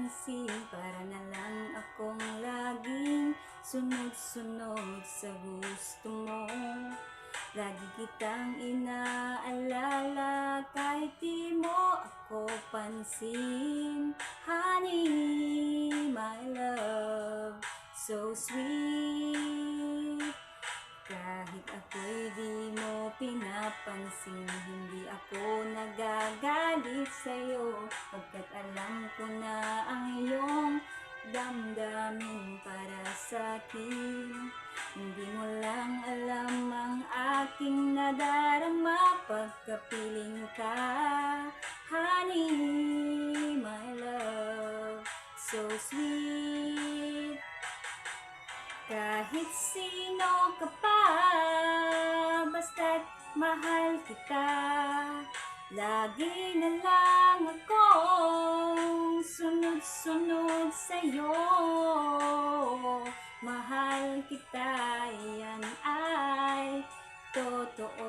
pansin, para na lang akong laging sunod-sunod sa gusto mo. Lagi kitang inaalala kahit di mo ako pansin. Honey, my love, so sweet. Kahit ako'y di mo pinapansin, hindi ako nagagalit sa'yo, pagkat alam ko na ang iyong damdamin para sa'kin. Hindi mo lang alam ang aking nadarama pagkapiling ka. Honey, my love, so sweet. Kahit sino ka pa, basta't mahal kita, lagi na lang akong sunod-sunod sa'yo. Mahal kita, yan ay totoo.